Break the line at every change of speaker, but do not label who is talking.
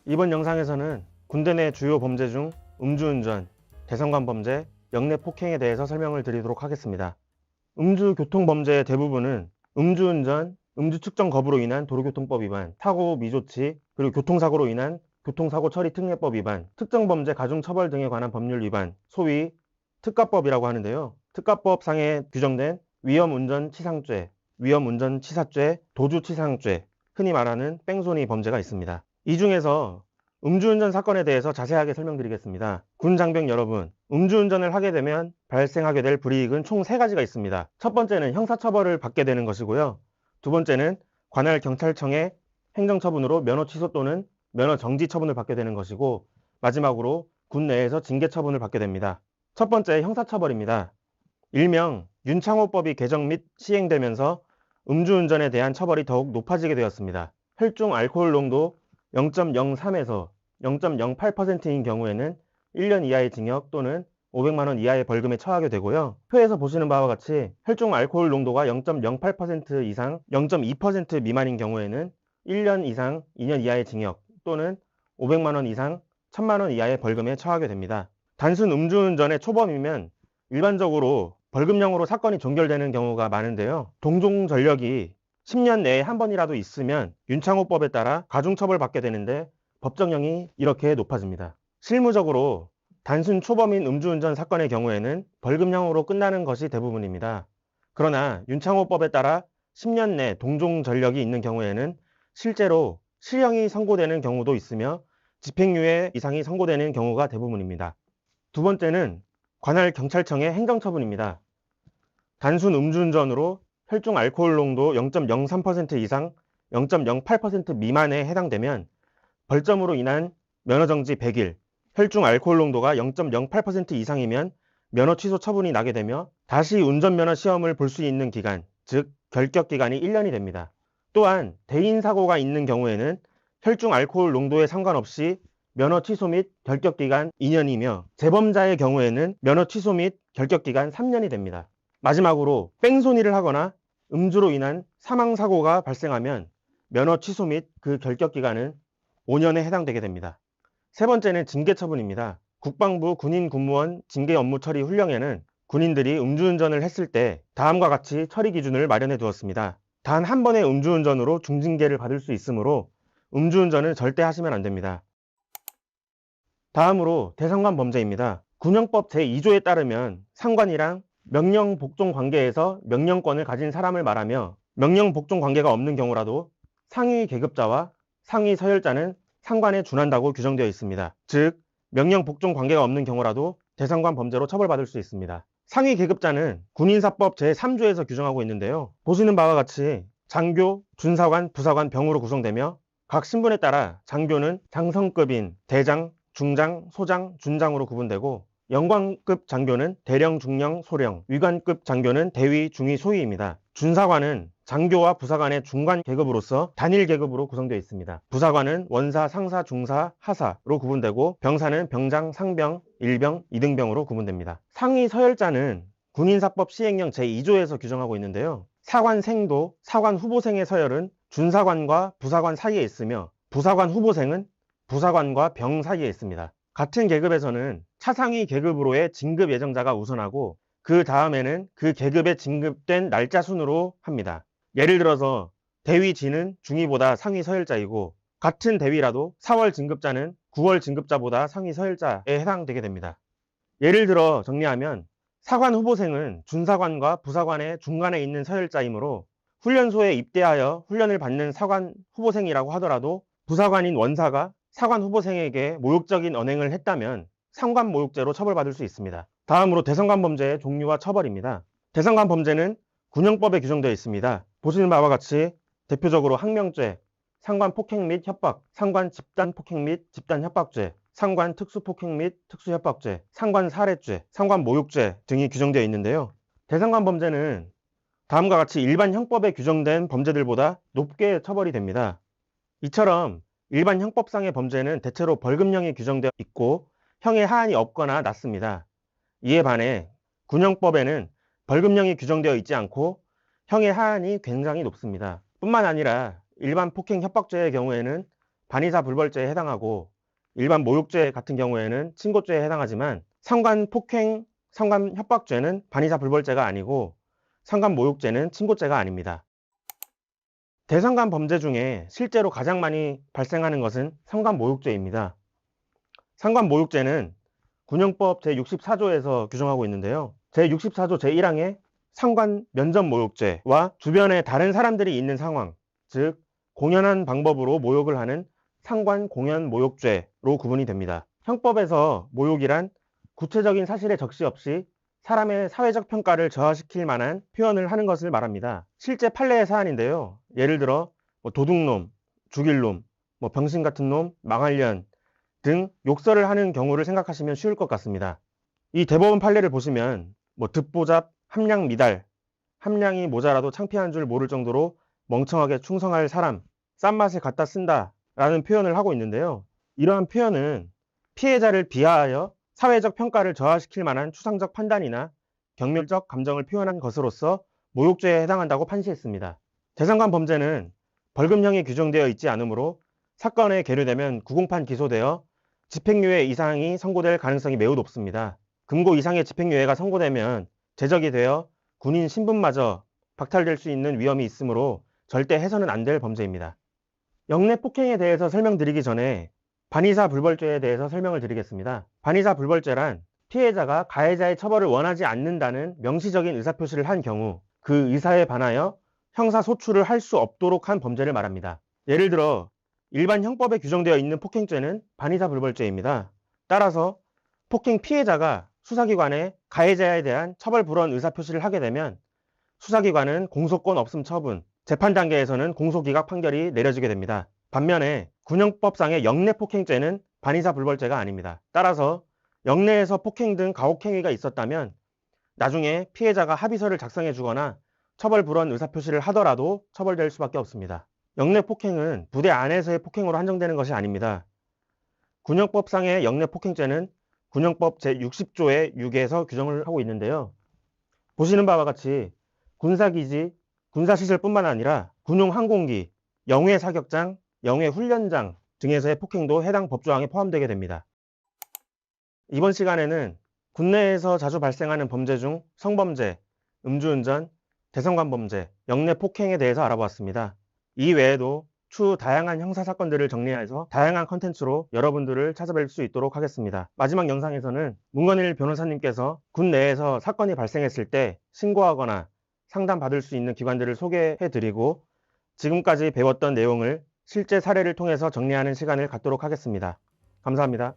이번 영상에서는 군대 내 주요 범죄 중 음주운전, 대성관 범죄, 영내 폭행에 대해서 설명을 드리도록 하겠습니다. 음주교통범죄의 대부분은 음주운전, 음주 측정 거부로 인한 도로교통법 위반, 사고 미조치, 그리고 교통사고로 인한 교통사고 처리 특례법 위반, 특정범죄 가중처벌 등에 관한 법률 위반, 소위 특가법이라고 하는데요. 특가법상에 규정된 위험운전치상죄, 위험운전치사죄, 도주치상죄, 흔히 말하는 뺑소니 범죄가 있습니다. 이 중에서 음주운전 사건에 대해서 자세하게 설명드리겠습니다. 군 장병 여러분, 음주운전을 하게 되면 발생하게 될 불이익은 총 3가지가 있습니다. 첫 번째는 형사처벌을 받게 되는 것이고요. 두 번째는 관할 경찰청의 행정처분으로 면허 취소 또는 면허 정지 처분을 받게 되는 것이고, 마지막으로 군 내에서 징계 처분을 받게 됩니다. 첫 번째 형사처벌입니다. 일명 윤창호법이 개정 및 시행되면서 음주운전에 대한 처벌이 더욱 높아지게 되었습니다. 혈중 알코올 농도 0.03에서 0.08%인 경우에는 1년 이하의 징역 또는 500만 원 이하의 벌금에 처하게 되고요. 표에서 보시는 바와 같이 혈중 알코올 농도가 0.08% 이상 0.2% 미만인 경우에는 1년 이상 2년 이하의 징역 또는 500만 원 이상 1000만 원 이하의 벌금에 처하게 됩니다. 단순 음주운전의 초범이면 일반적으로 벌금형으로 사건이 종결되는 경우가 많은데요. 동종 전력이 10년 내에 한 번이라도 있으면 윤창호법에 따라 가중처벌받게 되는데 법정형이 이렇게 높아집니다. 실무적으로 단순 초범인 음주운전 사건의 경우에는 벌금형으로 끝나는 것이 대부분입니다. 그러나 윤창호법에 따라 10년 내 동종 전력이 있는 경우에는 실제로 실형이 선고되는 경우도 있으며 집행유예 이상이 선고되는 경우가 대부분입니다. 두 번째는 관할 경찰청의 행정처분입니다. 단순 음주운전으로 혈중 알코올 농도 0.03% 이상 0.08% 미만에 해당되면 벌점으로 인한 면허정지 100일, 혈중 알코올 농도가 0.08% 이상이면 면허 취소 처분이 나게 되며 다시 운전면허 시험을 볼 수 있는 기간, 즉 결격기간이 1년이 됩니다. 또한 대인사고가 있는 경우에는 혈중 알코올 농도에 상관없이 면허 취소 및 결격기간 2년이며 재범자의 경우에는 면허 취소 및 결격기간 3년이 됩니다. 마지막으로 뺑소니를 하거나 음주로 인한 사망사고가 발생하면 면허 취소 및 그 결격기간은 5년에 해당되게 됩니다. 세 번째는 징계처분입니다. 국방부 군인군무원 징계 업무 처리 훈령에는 군인들이 음주운전을 했을 때 다음과 같이 처리 기준을 마련해 두었습니다. 단 한 번의 음주운전으로 중징계를 받을 수 있으므로 음주운전은 절대 하시면 안 됩니다. 다음으로 대상관 범죄입니다. 군형법 제2조에 따르면 상관이랑 명령 복종 관계에서 명령권을 가진 사람을 말하며 명령 복종 관계가 없는 경우라도 상위 계급자와 상위 서열자는 상관에 준한다고 규정되어 있습니다. 즉 명령 복종 관계가 없는 경우라도 대상관 범죄로 처벌받을 수 있습니다. 상위 계급자는 군인사법 제3조에서 규정하고 있는데요. 보시는 바와 같이 장교, 준사관, 부사관, 병으로 구성되며 각 신분에 따라 장교는 장성급인 대장, 중장, 소장, 준장으로 구분되고 영광급 장교는 대령, 중령, 소령, 위관급 장교는 대위, 중위, 소위입니다. 준사관은 장교와 부사관의 중간 계급으로서 단일 계급으로 구성되어 있습니다. 부사관은 원사, 상사, 중사, 하사로 구분되고 병사는 병장, 상병, 일병, 이등병으로 구분됩니다. 상위 서열자는 군인사법 시행령 제2조에서 규정하고 있는데요. 사관 생도, 사관 후보생의 서열은 준사관과 부사관 사이에 있으며 부사관 후보생은 부사관과 병 사이에 있습니다. 같은 계급에서는 차상위 계급으로의 진급 예정자가 우선하고 그 다음에는 그 계급에 진급된 날짜 순으로 합니다. 예를 들어서 대위진은 중위보다 상위 서열자이고 같은 대위라도 4월 진급자는 9월 진급자보다 상위 서열자에 해당되게 됩니다. 예를 들어 정리하면 사관 후보생은 준사관과 부사관의 중간에 있는 서열자이므로 훈련소에 입대하여 훈련을 받는 사관 후보생이라고 하더라도 부사관인 원사가 사관 후보생에게 모욕적인 언행을 했다면 상관 모욕죄로 처벌받을 수 있습니다. 다음으로 대상관 범죄의 종류와 처벌입니다. 대상관 범죄는 군형법에 규정되어 있습니다. 보시는 바와 같이 대표적으로 항명죄, 상관 폭행 및 협박, 상관 집단 폭행 및 집단 협박죄, 상관 특수폭행 및 특수협박죄, 상관 살해죄, 상관 모욕죄 등이 규정되어 있는데요. 대상관 범죄는 다음과 같이 일반 형법에 규정된 범죄들보다 높게 처벌이 됩니다. 이처럼 일반 형법상의 범죄는 대체로 벌금형이 규정되어 있고 형의 하한이 없거나 낮습니다. 이에 반해 군형법에는 벌금형이 규정되어 있지 않고 형의 하한이 굉장히 높습니다. 뿐만 아니라 일반 폭행 협박죄의 경우에는 반의사 불벌죄에 해당하고 일반 모욕죄 같은 경우에는 친고죄에 해당하지만 상관폭행, 상관협박죄는 반의사 불벌죄가 아니고 상관모욕죄는 친고죄가 아닙니다. 대상관 범죄 중에 실제로 가장 많이 발생하는 것은 상관모욕죄입니다. 상관모욕죄는 군형법 제64조에서 규정하고 있는데요. 제64조 제1항에 상관면전모욕죄와 주변에 다른 사람들이 있는 상황, 즉 공연한 방법으로 모욕을 하는 상관공연모욕죄로 구분이 됩니다. 형법에서 모욕이란 구체적인 사실의 적시 없이 사람의 사회적 평가를 저하시킬 만한 표현을 하는 것을 말합니다. 실제 판례의 사안인데요. 예를 들어 도둑놈, 죽일 놈, 병신 같은 놈, 망할년 등 욕설을 하는 경우를 생각하시면 쉬울 것 같습니다. 이 대법원 판례를 보시면 듣보잡, 함량 미달, 함량이 모자라도 창피한 줄 모를 정도로 멍청하게 충성할 사람, 싼 맛에 갖다 쓴다 라는 표현을 하고 있는데요. 이러한 표현은 피해자를 비하하여 사회적 평가를 저하시킬 만한 추상적 판단이나 경멸적 감정을 표현한 것으로서 모욕죄에 해당한다고 판시했습니다. 대상관 범죄는 벌금형이 규정되어 있지 않으므로 사건에 계류되면 구공판 기소되어 집행유예 이상이 선고될 가능성이 매우 높습니다. 금고 이상의 집행유예가 선고되면 제적이 되어 군인 신분마저 박탈될 수 있는 위험이 있으므로 절대 해서는 안 될 범죄입니다. 영내폭행에 대해서 설명드리기 전에 반의사 불벌죄에 대해서 설명을 드리겠습니다. 반의사 불벌죄란 피해자가 가해자의 처벌을 원하지 않는다는 명시적인 의사표시를 한 경우 그 의사에 반하여 형사소출을 할 수 없도록 한 범죄를 말합니다. 예를 들어 일반 형법에 규정되어 있는 폭행죄는 반의사 불벌죄입니다. 따라서 폭행 피해자가 수사기관에 가해자에 대한 처벌 불원 의사표시를 하게 되면 수사기관은 공소권 없음 처분, 재판 단계에서는 공소기각 판결이 내려지게 됩니다. 반면에 군형법상의 영내폭행죄는 반의사 불벌죄가 아닙니다. 따라서 영내에서 폭행 등 가혹행위가 있었다면 나중에 피해자가 합의서를 작성해 주거나 처벌 불원 의사표시를 하더라도 처벌될 수밖에 없습니다. 영내폭행은 부대 안에서의 폭행으로 한정되는 것이 아닙니다. 군형법상의 영내폭행죄는 군형법 제60조의 6에서 규정을 하고 있는데요. 보시는 바와 같이 군사기지, 군사시설뿐만 아니라 군용항공기, 영해사격장, 영해훈련장 등에서의 폭행도 해당 법조항에 포함되게 됩니다. 이번 시간에는 국내에서 자주 발생하는 범죄 중 성범죄, 음주운전, 대성관범죄, 영내폭행에 대해서 알아보았습니다. 이 외에도 추후 다양한 형사사건들을 정리해서 다양한 컨텐츠로 여러분들을 찾아뵐 수 있도록 하겠습니다. 마지막 영상에서는 문건일 변호사님께서 군 내에서 사건이 발생했을 때 신고하거나 상담받을 수 있는 기관들을 소개해드리고 지금까지 배웠던 내용을 실제 사례를 통해서 정리하는 시간을 갖도록 하겠습니다. 감사합니다.